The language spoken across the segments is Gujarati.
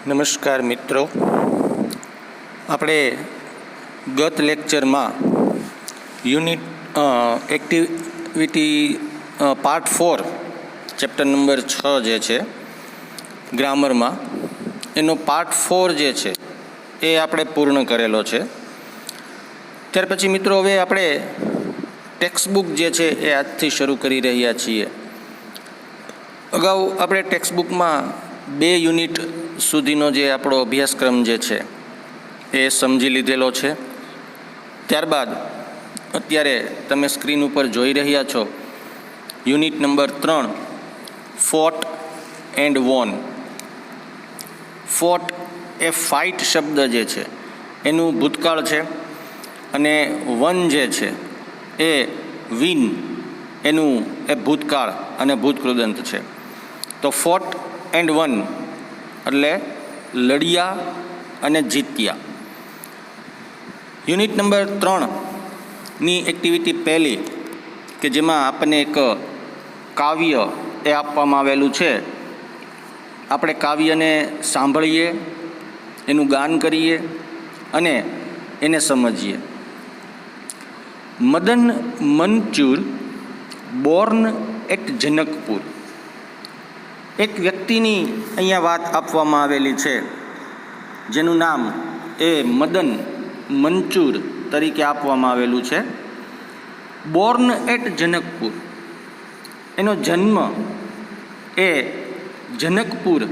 નમસ્કાર મિત્રો, આપણે ગત લેક્ચરમાં એક્ટિવિટી પાર્ટ 4 ચેપ્ટર નંબર 6 જે છે ગ્રામરમાં, એનો પાર્ટ 4 જે છે એ આપણે પૂર્ણ કરેલો છે. ત્યાર પછી મિત્રો હવે આપણે ટેક્સ્ટબુક જે છે એ આજથી શરૂ કરી રહ્યા છીએ. અગાઉ આપણે ટેક્સ્ટબુકમાં 2 યુનિટ સુધીનો જે આપણો અભ્યાસક્રમ જે છે એ સમજી લીધેલો છે. ત્યારબાદ અત્યારે તમે સ્ક્રીન ઉપર જોઈ રહ્યા છો unit number 3 fought and won. Fought એ ફાઇટ શબ્દ જે છે એનું ભૂતકાળ છે, અને વન જે છે એ વિન એનું એ ભૂતકાળ અને ભૂતકૃદંત છે. તો ફોટ એન્ડ વન એટલે લડ્યા અને જીત્યા. યુનિટ નંબર 3ની એક્ટિવિટી પહેલી, કે જેમાં આપણને એક કાવ્ય એ આપવામાં આવેલું છે. આપણે કાવ્યને સાંભળીએ, એનું ગાન કરીએ અને એને સમજીએ. Madan Manchur born at Janakpur. એક વ્યક્તિની અહીંયા વાત આપવામાં આવેલી છે, જેનું નામ એ મદન મંચુર તરીકે આપવામાં આવેલું છે. બોર્ન એટ જનકપુર, એનો જન્મ એ જનકપુર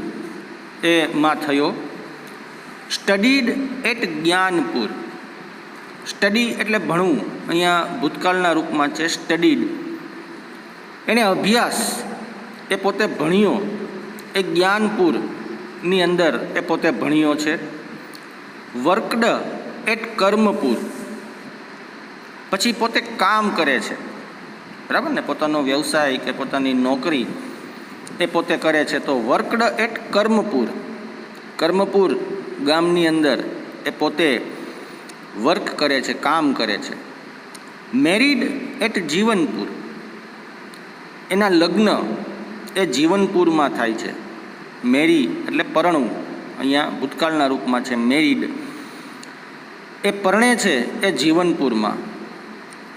એમાં થયો. Studied at Gyanpur. સ્ટડી એટલે ભણવું, અહીંયા ભૂતકાળના રૂપમાં છે સ્ટડીડ. એણે અભ્યાસ એ પોતે ભણ્યો, એ જ્ઞાનપુરની અંદર એ પોતે ભણ્યો છે. Worked at Karmapur. પછી પોતે કામ કરે છે, બરાબર ને, પોતાનો વ્યવસાય કે પોતાની નોકરી એ પોતે કરે છે. તો વર્કડ એટ કર્મપુર, કર્મપુર ગામની અંદર એ પોતે વર્ક કરે છે, કામ કરે છે. Married at Jivanpur. એના લગ્ન એ જીવનપુરમાં થાય છે. મેરી એટલે પરણવું, અહીંયા ભૂતકાળના રૂપમાં છે મેરીડ. એ પરણે છે એ જીવનપુરમાં.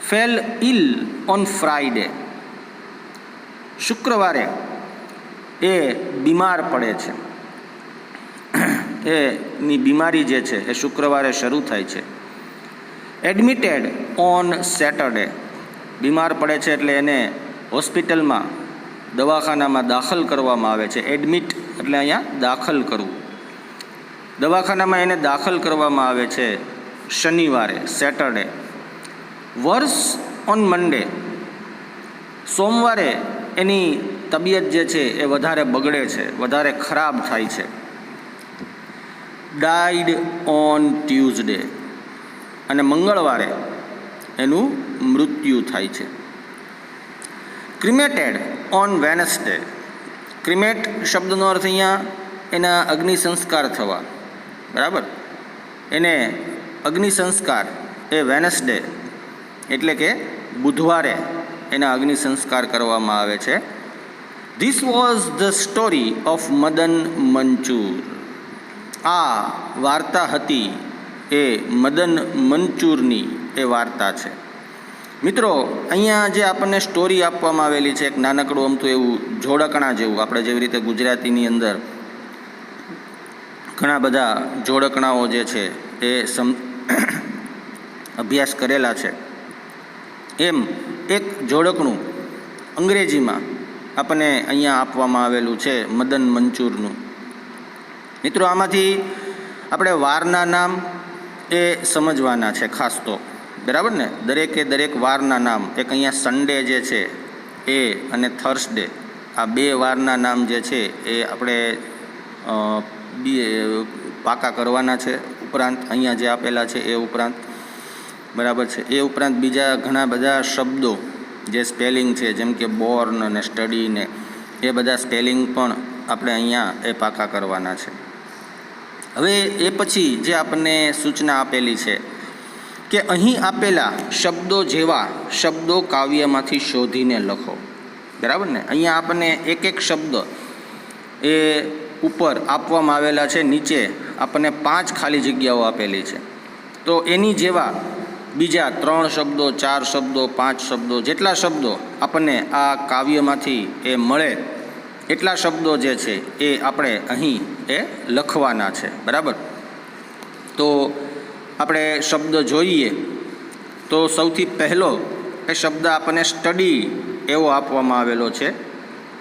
Fell ill on Friday. શુક્રવારે એ બીમાર પડે છે. એની બીમારી જે છે એ શુક્રવારે શરૂ થાય છે. Admitted on Saturday. બીમાર પડે છે એટલે એને હોસ્પિટલમાં, દવાખાનામાં દાખલ કરવામાં આવે છે. એડમિટ એટલે અહીંયા દાખલ કરવું. દવાખાનામાં એને દાખલ કરવામાં આવે છે શનિવારે, સેટરડે. વર્સ on Monday. સોમવારે એની તબિયત જે છે એ વધારે બગડે છે, વધારે ખરાબ થાય છે. Died on Tuesday. અને મંગળવારે એનું મૃત્યુ થાય છે. ક્રિમેટેડ ઓન વેનસડે. ક્રિમેટ શબ્દનો અર્થ અહીંયા એના અગ્નિ સંસ્કાર થવા, બરાબર. એને અગ્નિ સંસ્કાર એ વેનસડે એટલે કે બુધવારે એના અગ્નિ સંસ્કાર કરવામાં આવે છે. This was the story of Madan Manchur. આ વાર્તા હતી એ મદન મંચુરની એ વાર્તા છે. મિત્રો, અહીંયા જે આપણને સ્ટોરી આપવામાં આવેલી છે, એક નાનકડું અમથું એવું જોડકણા જેવું, આપણે જેવી રીતે ગુજરાતીની અંદર ઘણા બધા જોડકણાઓ જે છે એ અભ્યાસ કરેલા છે, એમ એક જોડકણું અંગ્રેજીમાં આપણને અહીંયા આપવામાં આવેલું છે મદન મંચુરનું. મિત્રો, આમાંથી આપણે વારના નામ એ સમજવાના છે ખાસ તો, બરાબર ને. દરેકે દરેક વારના નામ, એક અહીંયા સન્ડે જે છે એ અને થર્સડે, આ 2 વારના નામ જે છે એ આપણે પાકા કરવાના છે. ઉપરાંત અહીંયા જે આપેલા છે એ ઉપરાંત, બરાબર છે. એ ઉપરાંત બીજા ઘણા બધા શબ્દો જે સ્પેલિંગ છે, જેમ કે બોર્ન અને સ્ટડી ને એ બધા સ્પેલિંગ પણ આપણે અહીંયા એ પાકા કરવાના છે. હવે એ પછી જે આપણને સૂચના આપેલી છે કે અહીં આપેલા શબ્દો જેવા શબ્દો કાવ્યમાંથી શોધીને લખો, બરાબર ને. અહીંયા આપણને એક એક શબ્દ એ ઉપર આપવામાં આવેલા છે, નીચે આપણને 5 ખાલી જગ્યાઓ આપેલી છે. તો એની જેવા બીજા 3 શબ્દો, 4 શબ્દો, 5 શબ્દો, જેટલા શબ્દો આપણને આ કાવ્યમાંથી એ મળે એટલા શબ્દો જે છે એ આપણે અહીં એ લખવાના છે. બરાબર. તો આપણે શબ્દ જોઈએ તો સૌથી પહેલો એ શબ્દ આપણને સ્ટડી એવો આપવામાં આવેલો છે.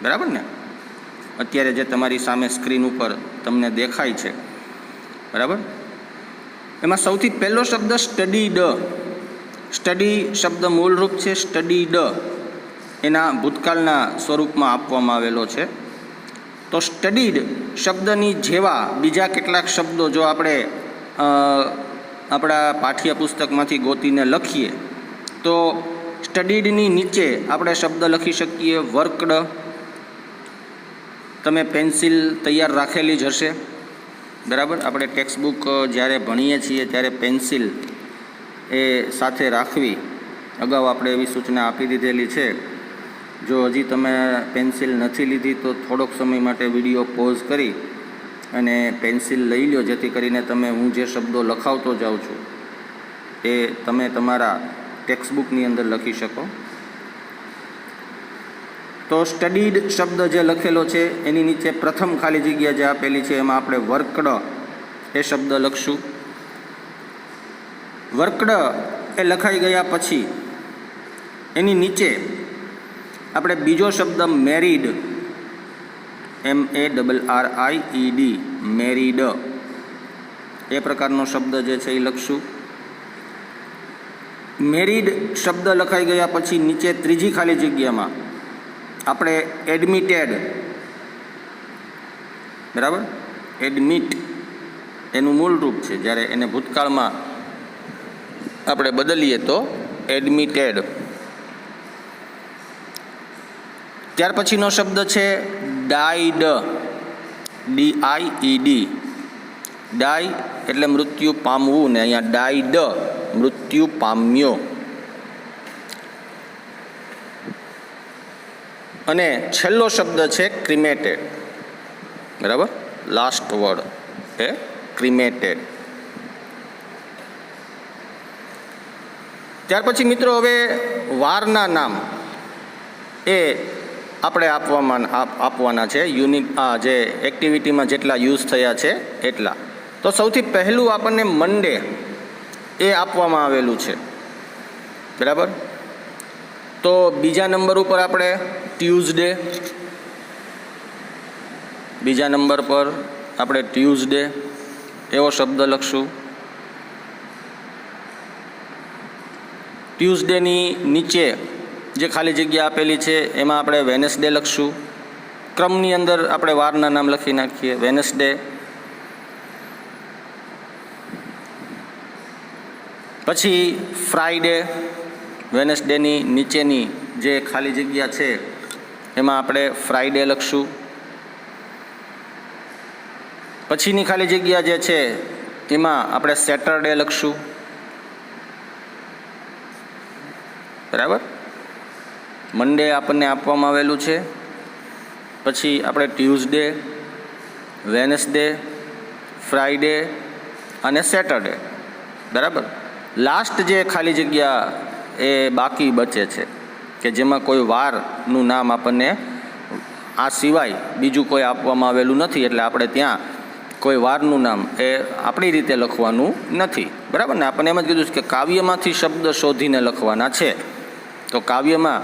બરાબર ને, અત્યારે જે તમારી સામે સ્ક્રીન ઉપર તમને દેખાય છે. બરાબર. એમાં સૌથી પહેલો શબ્દ સ્ટડીડ. સ્ટડી શબ્દ મૂળરૂપ છે સ્ટડીડ, એના ભૂતકાળના સ્વરૂપમાં આપવામાં આવેલો છે. તો સ્ટડીડ શબ્દની જેવા બીજા કેટલાક શબ્દો જો આપણે આપણા પાઠ્યપુસ્તકમાંથી ગોતીને લખીએ તો સ્ટડીડની નીચે આપણે શબ્દ લખી શકીએ વર્કડ. તમે પેન્સિલ તૈયાર રાખેલી જ હશે. બરાબર. આપણે ટેક્સ્ટબુક જ્યારે ભણીએ છીએ ત્યારે પેન્સિલ એ સાથે રાખવી અગાઉ આપણે એવી સૂચના આપી દીધેલી છે. જો હજી તમે પેન્સિલ નથી લીધી તો થોડોક સમય માટે વિડીયો પોઝ કરી અને પેન્સિલ લઈ લો, જેથી કરીને તમે હું જે શબ્દો લખાવતો જાઉં છું એ તમે તમારા ટેક્સ્ટબુકની અંદર લખી શકો. તો સ્ટડીડ શબ્દ જે લખેલો છે એની નીચે પ્રથમ ખાલી જગ્યા જે આપેલી છે એમાં આપણે વર્કડ એ શબ્દ લખશું. વર્કડ એ લખાઈ ગયા પછી એની નીચે આપણે બીજો શબ્દ મેરીડ, MARRIED, મેરીડ એ પ્રકારનો શબ્દ જે છે એ લખશું. મેરીડ શબ્દ લખાઈ ગયા પછી નીચે ત્રીજી ખાલી જગ્યામાં આપણે એડમિટેડ. બરાબર. એડમિટ એનું મૂળ રૂપ છે, જ્યારે એને ભૂતકાળમાં આપણે બદલીએ તો એડમિટેડ. ત્યાર પછીનો શબ્દ છે ડાઈડ, DIED. ડાઈ એટલે મૃત્યુ પામવું, ને અહીંયા ડાઈડ મૃત્યુ પામ્યો. અને છેલ્લો શબ્દ છે ક્રિમેટેડ. બરાબર. લાસ્ટ વર્ડ એ ક્રિમેટેડ. ત્યાર પછી મિત્રો હવે વારના નામ એ આપણે આપવાના છે. યુનિટ જે એક્ટિવિટીમાં જેટલા યુઝ થયા છે એટલા. તો સૌથી પહેલું આપણને મંડે એ આપવામાં આવેલું છે. બરાબર. તો બીજા નંબર ઉપર આપણે ટ્યુઝડે, બીજા નંબર પર આપણે ટ્યુઝડે એવો શબ્દ લખશું. ટ્યુઝડેની નીચે જે ખાલી જગ્યા આપેલી છે એમાં આપણે વેનસડે લખશું. ક્રમની અંદર આપણે વારના નામ લખી નાખીએ. વેનસડે. પછી ફ્રાઈડે. વેનસડેની નીચેની જે ખાલી જગ્યા છે એમાં આપણે ફ્રાઈડે લખશું. પછીની ખાલી જગ્યા જે છે એમાં આપણે સેટરડે લખશું. બરાબર. મંડે આપણને આપવામાં આવેલું છે. પછી આપણે ટ્યુઝડે, વેનસડે, ફ્રાઈડે અને સેટરડે. બરાબર. લાસ્ટ જે ખાલી જગ્યા એ બાકી બચે છે કે જેમાં કોઈ વારનું નામ આપણને આ સિવાય બીજું કોઈ આપવામાં આવેલું નથી, એટલે આપણે ત્યાં કોઈ વારનું નામ એ આપણી રીતે લખવાનું નથી. બરાબર ને. આપણને એમ જ કીધું છે કે કાવ્યમાંથી શબ્દ શોધીને લખવાના છે. તો કાવ્યમાં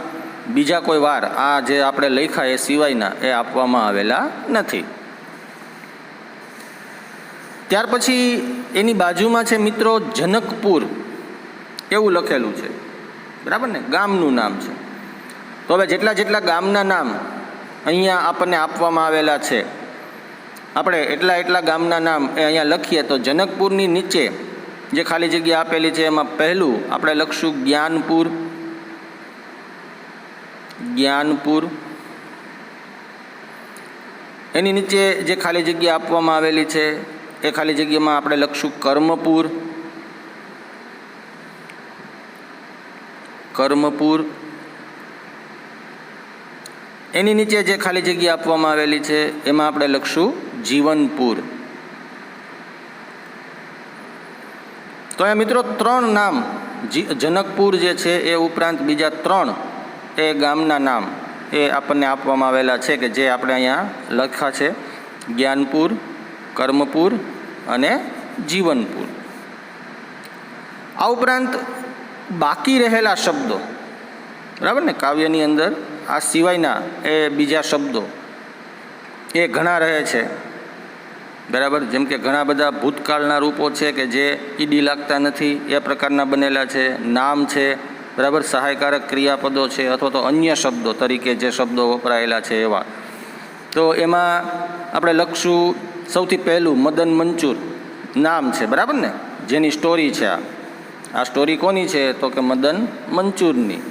બીજા કોઈ વાર આ જે આપણે લખ્યા એ સિવાયના એ આપવામાં આવેલા નથી. ત્યાર પછી એની બાજુમાં છે મિત્રો જનકપુર એવું લખેલું છે. બરાબર ને. ગામનું નામ છે. તો હવે જેટલા જેટલા ગામના નામ અહીંયા આપણને આપવામાં આવેલા છે આપણે એટલા ગામના નામ એ અહીંયા લખીએ. તો જનકપુરની નીચે જે ખાલી જગ્યા આપેલી છે એમાં પહેલું આપણે લખશું જ્ઞાનપુર. જ્ઞાનપુર. એની નીચે જે ખાલી જગ્યા આપવામાં આવેલી છે એ ખાલી જગ્યામાં આપણે લખશું કર્મપુર. કર્મપુર. એની નીચે જે ખાલી જગ્યા આપવામાં આવેલી છે એમાં આપણે લખશું જીવનપુર. તો અહીંયા મિત્રો 3 નામ જનકપુર જે છે એ ઉપરાંત બીજા 3 એ ગામના નામ એ આપણને આપવામાં આવેલા છે કે જે આપણે અહીંયા લખ્યા છે, જ્ઞાનપુર, કર્મપુર અને જીવનપુર. આ ઉપરાંત બાકી રહેલા શબ્દો, બરાબર ને, કાવ્યની અંદર આ સિવાયના એ બીજા શબ્દો એ ઘણા રહે છે, બરાબર. જેમ કે ઘણા બધા ભૂતકાળના રૂપો છે કે જે ઈડી લાગતા નથી, એ પ્રકારના બનેલા છે. નામ છે, બરાબર, સહાયકારક ક્રિયાપદો છે, અથવા તો અન્ય શબ્દો તરીકે જે શબ્દો વપરાયેલા છે એવા. તો એમાં આપણે લખશું સૌથી પહેલું મદન મંચુર નામ છે, બરાબર ને, જેની સ્ટોરી છે. આ સ્ટોરી કોની છે? તો કે મદન મંચુરની.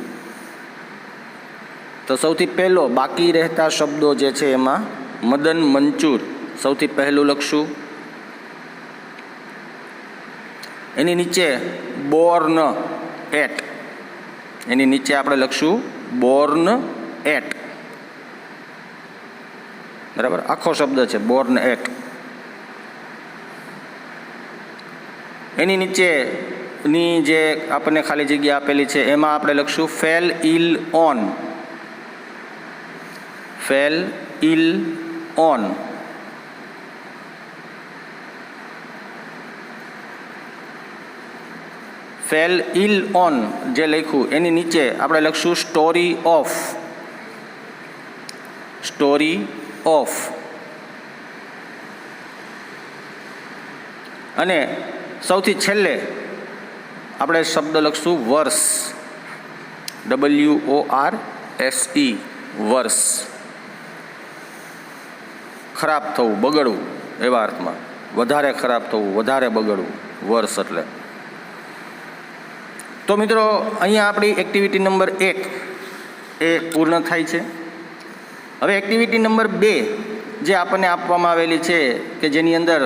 તો સૌથી પહેલો બાકી રહેતા શબ્દો જે છે એમાં મદન મંચુર સૌથી પહેલું લખશું. એની નીચે બોર્ન એટ, એની નીચે આપણે લખશું બોર્ન એટ, બરાબર, આખો શબ્દ છે બોર્ન એટ. એની નીચેની જે આપણને ખાલી જગ્યા આપેલી છે એમાં આપણે લખશું fell ill on, fell ill on. Fell ill on જે લખ્યું એની નીચે આપણે લખશું સ્ટોરી ઓફ, સ્ટોરી ઓફ. અને સૌથી છેલ્લે આપણે શબ્દ લખશું વર્ષ, WORSE, વર્ષ. ખરાબ થવું, બગડવું એવા અર્થમાં, વધારે ખરાબ થવું, વધારે બગડવું, વર્ષ એટલે. તો મિત્રો અહીંયા આપણી એક્ટિવિટી નંબર 1 એ પૂર્ણ થાય છે. હવે એક્ટિવિટી નંબર 2 જે આપણને આપવામાં આવેલી છે કે જેની અંદર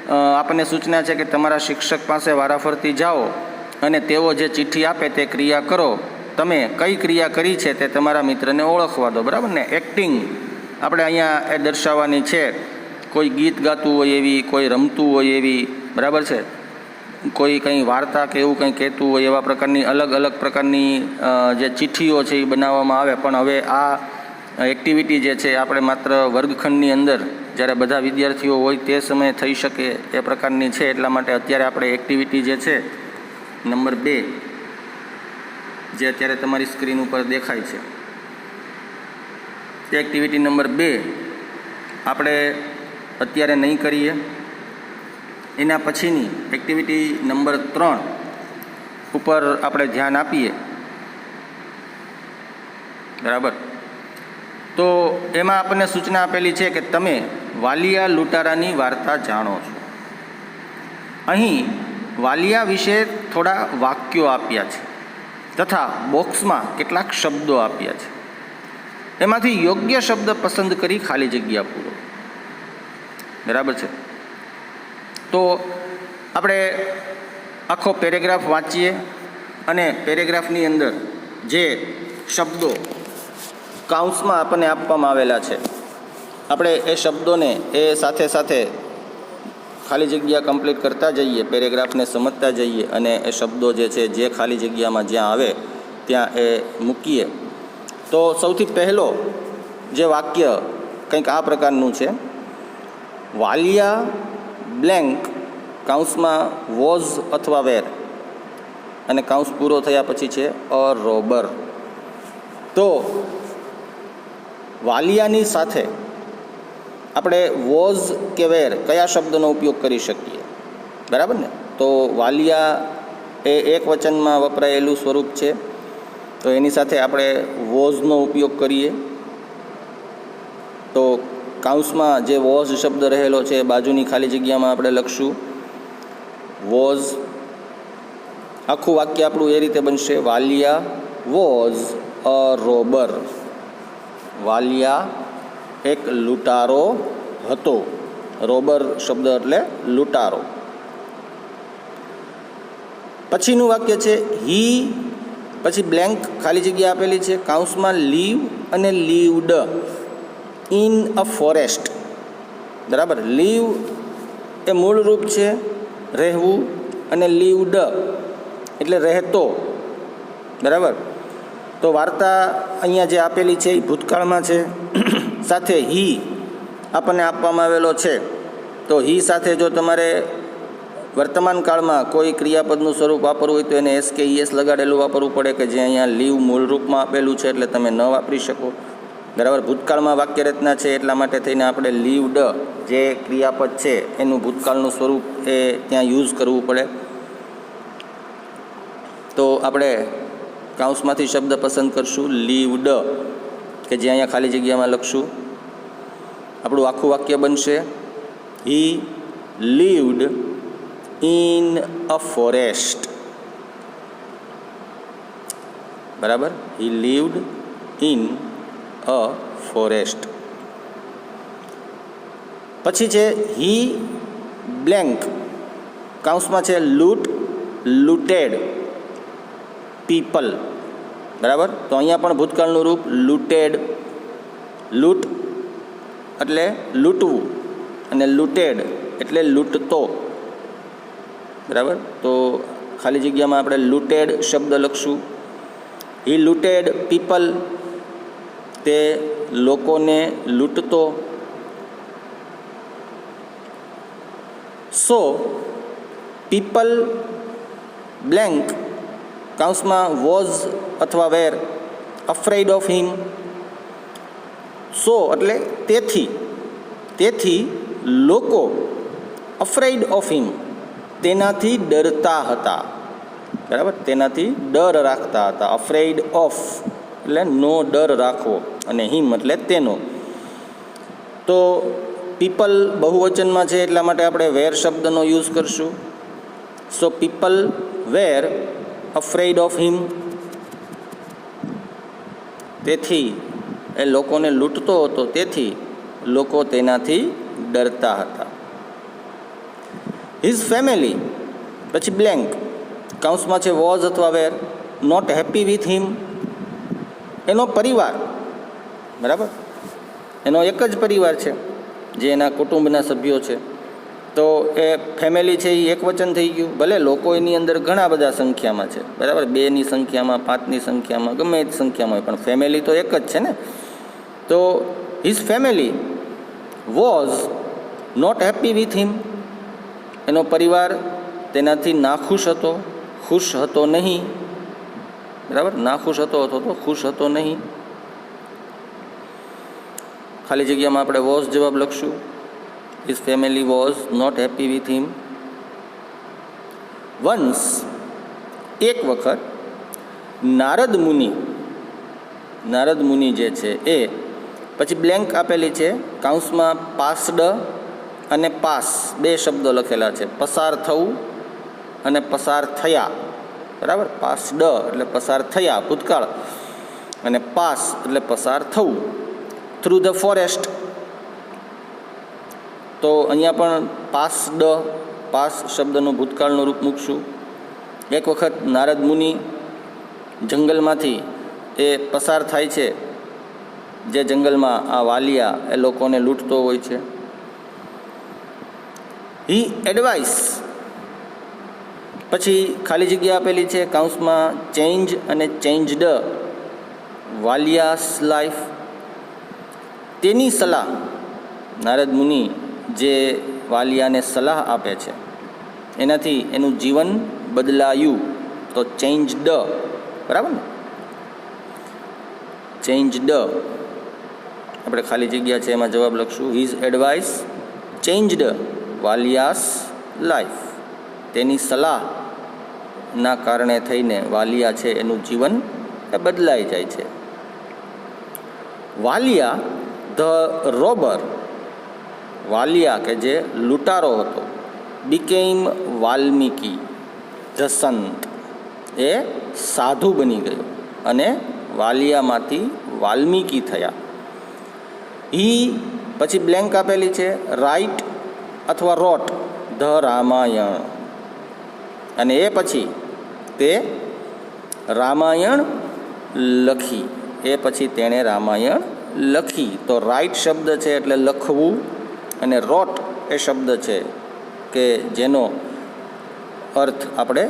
આપણને સૂચના છે કે તમારા શિક્ષક પાસે વારાફરતી જાઓ અને તેઓ જે ચિઠ્ઠી આપે તે ક્રિયા કરો. તમે કઈ ક્રિયા કરી છે તે તમારા મિત્રને ઓળખવા દો, બરાબર ને. એક્ટિંગ આપણે અહીંયા એ દર્શાવવાની છે. કોઈ ગીત ગાતું હોય એવી, કોઈ રમતું હોય એવી, બરાબર છે, કોઈ કંઈ વાર્તા કે એવું કંઈ કહેતું હોય એવા પ્રકારની અલગ અલગ પ્રકારની જે ચિઠ્ઠીઓ છે એ બનાવવામાં આવે. પણ હવે આ એક્ટિવિટી જે છે આપણે માત્ર વર્ગખંડની અંદર જ્યારે બધા વિદ્યાર્થીઓ હોય તે સમયે થઈ શકે એ પ્રકારની છે. એટલા માટે અત્યારે આપણે એક્ટિવિટી જે છે નંબર 2 જે અત્યારે તમારી સ્ક્રીન ઉપર દેખાય છે, તે એક્ટિવિટી નંબર 2 આપણે અત્યારે નહીં કરીએ. એના પછીની એક્ટિવિટી નંબર 3 ઉપર આપણે ધ્યાન આપીએ, બરાબર. તો એમાં આપણને સૂચના આપેલી છે કે તમે વાલિયા લૂંટારાની વાર્તા જાણો છો. અહીં વાલિયા વિશે થોડા વાક્યો આપ્યા છે તથા બોક્સમાં કેટલાક શબ્દો આપ્યા છે. એમાંથી યોગ્ય શબ્દ પસંદ કરી ખાલી જગ્યા પૂરો, બરાબર છે. તો આપણે આખો પેરેગ્રાફ વાંચીએ અને પેરેગ્રાફની અંદર જે શબ્દો કાઉન્સમાં આપણને આપવામાં આવેલા છે આપણે એ શબ્દોને એ સાથે સાથે ખાલી જગ્યા કમ્પ્લીટ કરતા જઈએ, પેરેગ્રાફને સમજતા જઈએ અને એ શબ્દો જે છે જે ખાલી જગ્યામાં જ્યાં આવે ત્યાં એ મૂકીએ. તો સૌથી પહેલો જે વાક્ય કંઈક આ પ્રકારનું છે, વાલિયા બ્લેન્ક કાઉન્સમાં વોઝ અથવા વેર અને કાઉન્સ પૂરો થયા પછી છે અ રોબર. તો વાલિયાની સાથે આપણે વોઝ કે વેર કયા શબ્દનો ઉપયોગ કરી શકીએ, બરાબર ને. તો વાલિયા એ એક વચનમાં વપરાયેલું સ્વરૂપ છે, તો એની સાથે આપણે વોઝનો ઉપયોગ કરીએ. તો કાઉન્સમાં જે વોઝ શબ્દ રહેલો છે બાજુની ખાલી જગ્યામાં આપણે લખશું વોઝ. આખું વાક્ય આપણું એ રીતે બનશે, Valia was a robber. Valia એક લૂંટારો હતો. રોબર શબ્દ એટલે લૂંટારો. પછીનું વાક્ય છે હી, પછી બ્લેન્ક ખાલી જગ્યા આપેલી છે, કાઉન્સમાં લીવ અને લીવડ ઇન અ ફોરેસ્ટ. બરાબર. લીવ એ મૂળ રૂપ છે રહેવું, અને લીવડ એટલે રહેતો. બરાબર. તો વાર્તા અહીંયા જે આપેલી છે એ ભૂતકાળમાં છે. સાથે હી આપણને આપવામાં આવેલો છે. તો હી સાથે જો તમારે વર્તમાન કાળમાં કોઈ ક્રિયાપદનું સ્વરૂપ વાપરવું હોય તો એને એસ કે ઈએસ લગાડેલું વાપરવું પડે, કે જે અહીંયા લીવ મૂળ રૂપમાં આપેલું છે એટલે તમે ન વાપરી શકો. બરાબર. ભૂતકાળમાં વાક્ય રચના છે એટલા માટે થઈને આપણે લીવડ જે ક્રિયાપદ છે એનું ભૂતકાળનું સ્વરૂપ એ ત્યાં યુઝ કરવું પડે. તો આપણે કાઉન્સમાંથી શબ્દ પસંદ કરશું લીવડ, કે જે અહીંયા ખાલી જગ્યામાં લખશું. આપણું આખું વાક્ય બનશે હી લીવડ ઇન અ ફોરેસ્ટ. બરાબર. હી લીવડ ઇન અ ફોરેસ્ટ. પછી છે હી બ્લેન્ક, કાઉન્સમાં છે લૂટ, લૂટેડ પીપલ. બરાબર. તો અહીંયા પણ ભૂતકાળનું રૂપ લૂટેડ. લૂટ એટલે લૂંટવું, અને લૂટેડ એટલે લૂંટતો. બરાબર. તો ખાલી જગ્યામાં આપણે લૂટેડ શબ્દ લખશું. હી લૂટેડ પીપલ, તે લોકોને લૂંટતો. સો પીપલ બ્લેન્ક, કાઉન્સમાં વોઝ અથવા વેર અફ્રેડ ઓફ હિમ. સો એટલે તેથી લોકો અફ્રેડ ઓફ હિમ, તેનાથી ડરતા હતા. બરાબર. તેનાથી ડર રાખતા હતા. અફ્રેડ ઓફ એટલે નો ડર રાખવો, અને હિમ એટલે તેનો. તો પીપલ બહુવચનમાં છે એટલા માટે આપણે વેર શબ્દનો યુઝ કરશું. So people were afraid of him, તેથી એ લોકોને લૂંટતો હતો, તેથી લોકો તેનાથી ડરતા હતા. હિઝ ફેમિલી, પછી બ્લેન્ક, કાઉન્સમાં છે વોઝ અથવા were not happy with him, એનો પરિવાર. બરાબર. એનો એક જ પરિવાર છે જે એના કુટુંબના સભ્યો છે. તો એ ફેમિલી છે એ એક વચન થઈ ગયું. ભલે લોકો એની અંદર ઘણા બધા સંખ્યામાં છે. બરાબર. 2ની સંખ્યામાં, 5ની સંખ્યામાં, ગમે તે સંખ્યામાં હોય, પણ ફેમિલી તો એક જ છે ને. તો his family was not happy with him, એનો પરિવાર તેનાથી નાખુશ હતો, ખુશ હતો નહીં. બરાબર. નાખુશ હતો તો ખુશ હતો નહીં. ખાલી જગ્યામાં આપણે વોઝ જવાબ લખશું. His family was not happy with him. Once, એક વખત, નારદ મુનિ જે છે એ, પછી બ્લેન્ક આપેલી છે, કાઉન્સમાં પાસ્ડ અને પાસ બે શબ્દો લખેલા છે. પસાર થવું અને પસાર થયા. બરાબર. પાસ્ડ એટલે પસાર થયા ભૂતકાળ, અને પાસ એટલે પસાર થવું. થ્રુ ધ ફોરેસ્ટ, તો અહીંયા પણ પાસ શબ્દનું ભૂતકાળનું રૂપ મૂકશું. એક વખત નારદ મુનિ જંગલમાંથી એ પસાર થાય છે, જે જંગલમાં આ વાલિયા એ લોકોને લૂંટતો હોય છે. હી એડવાઇસ, પછી ખાલી જગ્યા આપેલી છે, કાઉન્સમાં ચેન્જ અને ચેન્જડ વાલિયાસ લાઈફ. તેની સલાહ, નારદ મુનિ જે વાલિયાને સલાહ આપે છે એનાથી એનું જીવન બદલાયું. તો ચેન્જડ. બરાબર ને. ચેન્જડ આપણે ખાલી જગ્યા છે એમાં જવાબ લખશું. His advice changed Valiya's life. તેની સલાહના કારણે થઈને વાલિયા છે એનું જીવન એ બદલાઈ જાય છે. વાલિયા ધ રોબર, વાલિયા કે જે લૂંટારો હતો, બીકેમ વાલ્મીકી ધ સંત, એ સાધુ બની ગયો અને વાલિયામાંથી વાલ્મીકી થયા. હી પછી બ્લેન્ક આપેલી છે, રાઇટ અથવા રોટ ધ રામાયણ, અને એ પછી તે રામાયણ લખી. એ પછી તેણે રામાયણ લખી. તો રાઇટ શબ્દ છે એટલે લખવું, અને રોટ એ શબ્દ છે કે જેનો અર્થ આપણે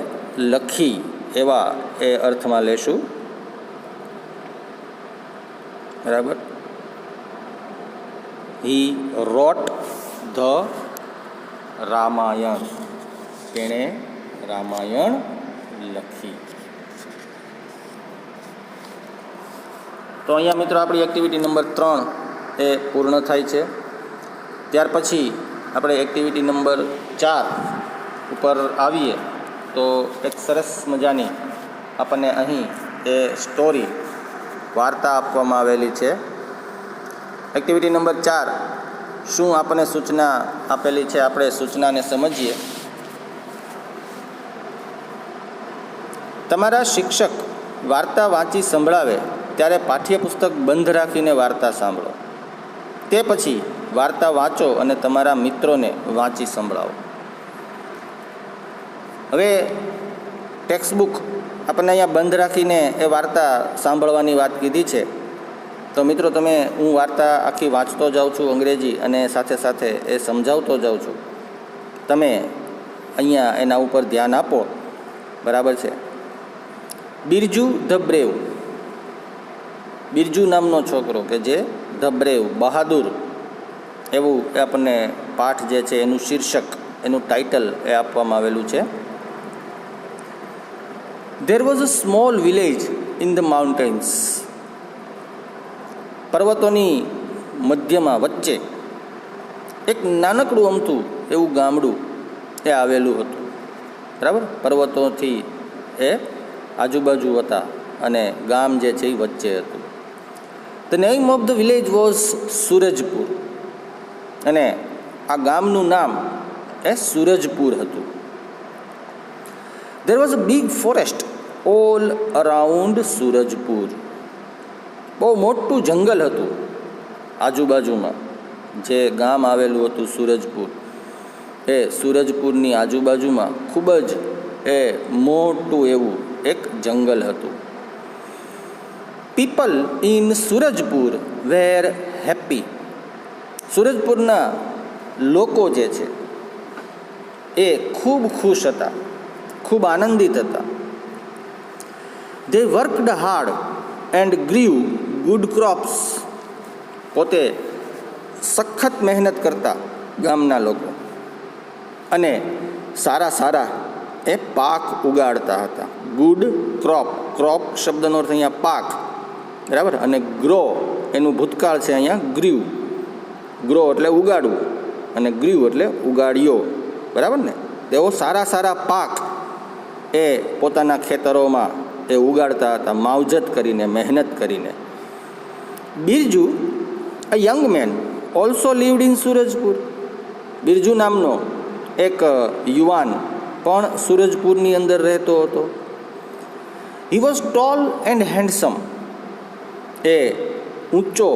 લખી એવા એ અર્થમાં લેશું. બરાબર. હી રોટ ધ રામાયણ. તેણે રામાયણ લખી. તો અહીંયા મિત્રો આપણી એક્ટિવિટી નંબર 3 એ પૂર્ણ થાય છે. ત્યાર પછી આપણે એક્ટિવિટી નંબર 4 ઉપર આવીએ તો એક સરસ મજાની આપણને અહીં એ સ્ટોરી વાર્તા આપવામાં આવેલી છે. એક્ટિવિટી નંબર 4 શું આપણને સૂચના આપેલી છે, આપણે સૂચનાને સમજીએ. તમારા શિક્ષક વાર્તા વાંચી સંભળાવે ત્યારે પાઠ્યપુસ્તક બંધ રાખીને વાર્તા સાંભળો. તે પછી વાર્તા વાંચો અને તમારા મિત્રોને વાંચી સંભળાવો. હવે ટેક્સ્ટબુક આપણને અહીંયા બંધ રાખીને એ વાર્તા સાંભળવાની વાત કીધી છે. તો મિત્રો હું વાર્તા આખી વાંચતો જાઉં છું અંગ્રેજી, અને સાથે સાથે એ સમજાવતો જાઉં છું. તમે અહીંયા એના ઉપર ધ્યાન આપો. બરાબર છે. Birju the brave. બિરજુ નામનો છોકરો કે જે ધ બ્રેવ, બહાદુર, એવું એ આપણને પાઠ જે છે એનું શીર્ષક, એનું ટાઇટલ એ આપવામાં આવેલું છે. There was a small village in the mountains. પર્વતોની મધ્યમાં વચ્ચે એક નાનકડું અમથું એવું ગામડું એ આવેલું હતું. બરાબર. પર્વતોથી એ આજુબાજુ હતા અને ગામ જે છે એ વચ્ચે હતું. The name of the village was Surajpur. અને આ ગામનું નામ એ સૂરજપુર હતું. There was a big forest all around સૂરજપુર. બહુ મોટું જંગલ હતું આજુબાજુમાં. જે ગામ આવેલું હતું સૂરજપુર, એ સૂરજપુરની આજુબાજુમાં ખૂબ જ એ મોટું એવું એક જંગલ હતું. People in Surajpur were happy. સૂરજપુરના લોકો જે છે એ ખૂબ ખુશ હતા, ખૂબ આનંદિત હતા. They worked hard and grew good crops. પોતે સખત મહેનત કરતા ગામના લોકો, અને સારા એ પાક ઉગાડતા હતા. Good crop. ક્રોપ શબ્દનો અર્થ અહીંયા પાક. બરાબર. અને ગ્રો એનું ભૂતકાળ છે અહીંયા ગ્રીવ. ગ્રો એટલે ઉગાડવું, અને ગ્રીવ એટલે ઉગાડ્યો. બરાબર ને. તેઓ સારા પાક એ પોતાના ખેતરોમાં એ ઉગાડતા હતા, માવજત કરીને, મહેનત કરીને. Birju, a young man, also lived in Surajpur. Birju નામનો એક યુવાન પણ સૂરજપુરની અંદર રહેતો હતો. He was tall and handsome. એ ઊંચો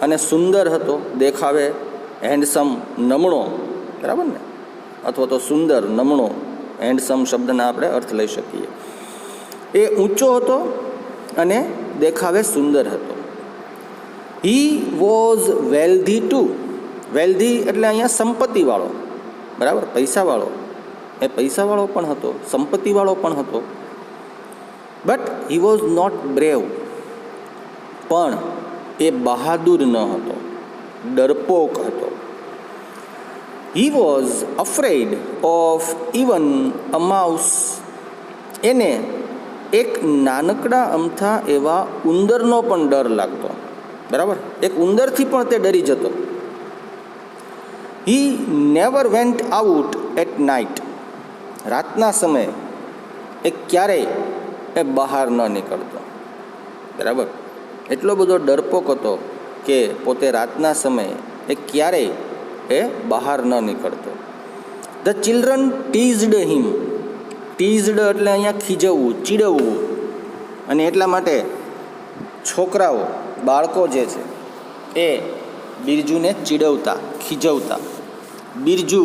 અને સુંદર હતો દેખાવે. હેન્ડસમ નમણો. બરાબર ને. અથવા તો સુંદર, નમણો, હેન્ડસમ શબ્દના આપણે અર્થ લઈ શકીએ. એ ઊંચો હતો અને દેખાવે સુંદર હતો. He was wealthy too. Wealthy એટલે અહીંયા સંપત્તિવાળો. બરાબર. પૈસાવાળો. એ પૈસાવાળો પણ હતો, સંપત્તિવાળો પણ હતો. But he was not brave. પણ એ બહાદુર ન હતો, ડરપોક હતો. He was afraid of even a mouse. એને એક નાનકડા અમથા એવા ઉંદરનો પણ ડર લાગતો. બરાબર. એક ઉંદરથી પણ તે ડરી જતો. He never went out at night. રાતના સમયે એ ક્યારેય એ બહાર ન નીકળતો. બરાબર. એટલો બધો ડરપોક હતો કે પોતે રાતના સમયે એ ક્યારેય એ બહાર ન નીકળતો. ધ ચિલ્ડ્રન ટીઝડ હિમ. ટીઝડ એટલે અહીંયા ખીજવવું, ચીડવવું. અને એટલા માટે છોકરાઓ, બાળકો જે છે એ બિરજુને ચીડવતા, ખીજવતા. બિરજુ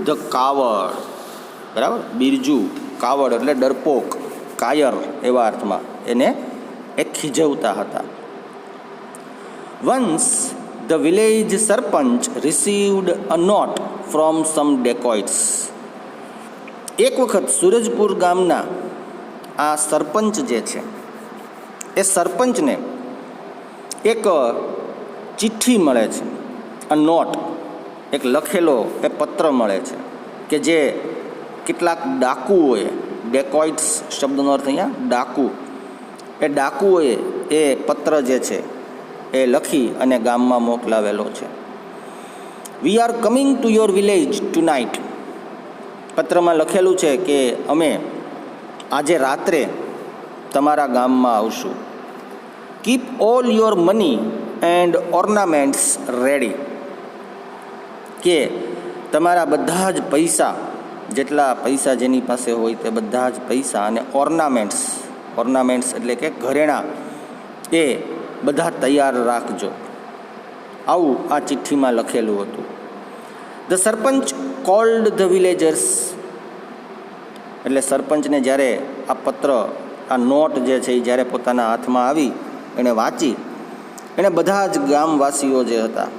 ધ કાવડ. બરાબર. બિરજુ, કાવડ એટલે ડરપોક, કાયર એવા અર્થમાં એને એ ખીજવતા હતા. Once the village sarpanch received a note from some dacoits. એક વખત સૂરજપુર ગામના આ સરપંચ જે છે એ સરપંચને એક ચિઠ્ઠી મળે છે, અ નોટ, એક લખેલો એ પત્ર મળે છે કે જે કેટલાક ડાકુઓએ, ડેકોઇટ્સ શબ્દનો અર્થ અહીંયા ડાકુ, એ ડાકુઓએ એ પત્ર જે છે એ લખી અને ગામમાં મોકલાવેલો છે. We are coming to your village tonight. પત્રમાં લખેલું છે કે અમે આજે રાત્રે તમારા ગામમાં આવશું. Keep all your money and ornaments ready. કે તમારા બધા જ પૈસા, જેટલા પૈસા જેની પાસે હોય તે બધા જ પૈસા અને ઓર્નામેન્ટ્સ એટલે કે ઘરેણાં, એ બધા તૈયાર રાખજો. આવું આ ચિઠ્ઠીમાં લખેલું હતું. The sarpanch cold the villagers. એટલે સરપંચને જ્યારે આ પત્ર, આ નોટ જે છે એ જ્યારે પોતાના હાથમાં આવી, એણે વાંચી, એણે બધા જ ગામવાસીઓ જે હતા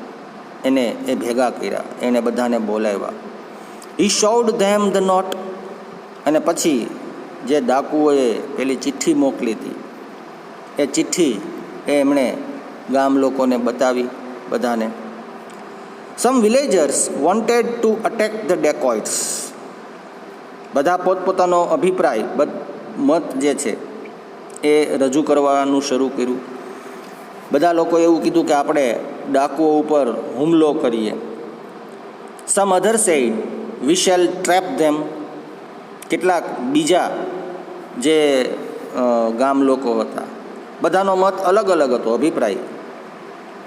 એને એ ભેગા કર્યા, એને બધાને બોલાવ્યા. હી શોડ ધેમ ધ નોટ. અને પછી જે ડાકુઓએ પેલી ચિઠ્ઠી મોકલી હતી એ ચિઠ્ઠી એ એમણે ગામ લોકોને બતાવી બધાને. Some villagers wanted to attack the dacoits. બધા પોતપોતાનો અભિપ્રાય, મત જે છે એ રજૂ કરવાનું શરૂ કર્યું. બધા લોકોએ એવું કીધું કે આપણે ડાકુઓ ઉપર હુમલો કરીએ. સમ અધર સેડ વી શેલ ટ્રેપ ધેમ. કેટલાક બીજા જે ગામ લોકો હતા, બધાનો મત અલગ અલગ હતો, અભિપ્રાય.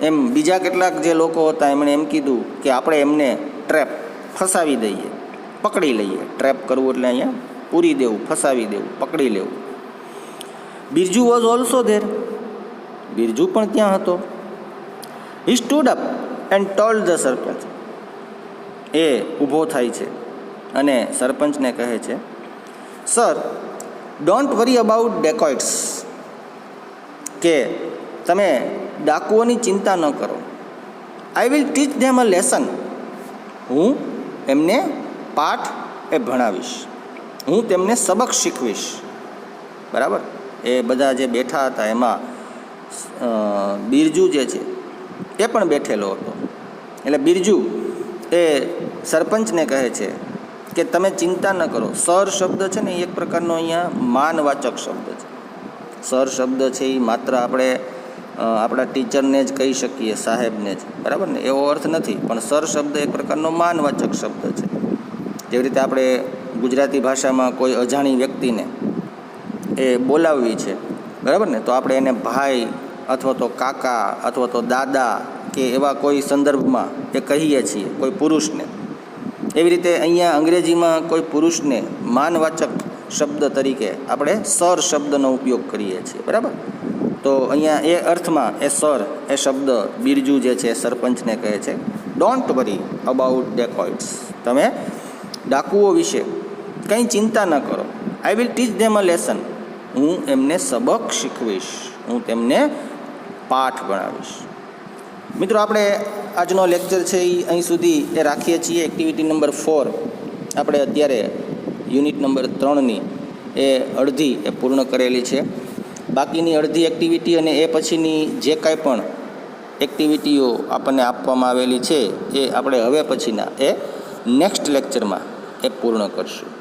એમ બીજા કેટલાક જે લોકો હતા એમણે એમ કીધું કે આપણે એમને ટ્રેપ, ફસાવી દઈએ, પકડી લઈએ. ટ્રેપ કરવું એટલે અહીંયા પૂરી દેવું, ફસાવી દેવું, પકડી લેવું. Birju was also there. Birju પણ ત્યાં હતો. He stood up and told the sarpanch. એ ઊભો થાય છે અને સરપંચને કહે છે, sir, don't worry about dacoits. કે તમે ડાકુઓની ચિંતા ન કરો. I will teach them a lesson. હું એમને પાઠ એ ભણાવીશ, હું તેમને સબક શીખવીશ. બરાબર. એ બધા જે બેઠા હતા એમાં બિરજુ જે છે એ પણ બેઠેલો હતો. એટલે બિરજુ એ સરપંચને કહે છે કે તમે ચિંતા ન કરો. સર શબ્દ છે ને એ એક પ્રકારનો અહીંયા માનવાચક શબ્દ છે. સર શબ્દ છે એ માત્ર આપણે આપણા ટીચરને જ કહી શકીએ, સાહેબને જ, બરાબર ને, એવો અર્થ નથી. પણ સર શબ્દ એક પ્રકારનો માનવાચક શબ્દ છે. જેવી રીતે આપણે ગુજરાતી ભાષામાં કોઈ અજાણી વ્યક્તિને એ બોલાવવી છે, બરાબર ને, તો આપણે એને ભાઈ અથવા તો કાકા અથવા તો દાદા કે એવા કોઈ સંદર્ભમાં એ કહીએ છીએ કોઈ પુરુષને. એવી રીતે અહીંયા અંગ્રેજીમાં કોઈ પુરુષને માનવાચક શબ્દ તરીકે આપણે સર શબ્દનો ઉપયોગ કરીએ છીએ, બરાબર. તો અહીંયા એ અર્થમાં એ સર એ શબ્દ બિરજુ જે છે સરપંચને કહે છે, ડોન્ટ વરી અબાઉટ ડેકોઇટ્સ. તમે ડાકુઓ વિશે કંઈ ચિંતા ન કરો. I will teach them a lesson. હું એમને સબક શીખવીશ, હું તેમને પાઠ ભણાવીશ. મિત્રો, આપણે આજનો લેક્ચર છે એ અહીં સુધી એ રાખીએ છીએ. એક્ટિવિટી નંબર 4 આપણે અત્યારે યુનિટ નંબર 3ની એ અડધી એ પૂર્ણ કરેલી છે. બાકીની અડધી એક્ટિવિટી અને એ પછીની જે કાંઈ પણ એક્ટિવિટીઓ આપણને આપવામાં આવેલી છે એ આપણે હવે પછીના એ નેક્સ્ટ લેક્ચરમાં એ પૂર્ણ કરશું.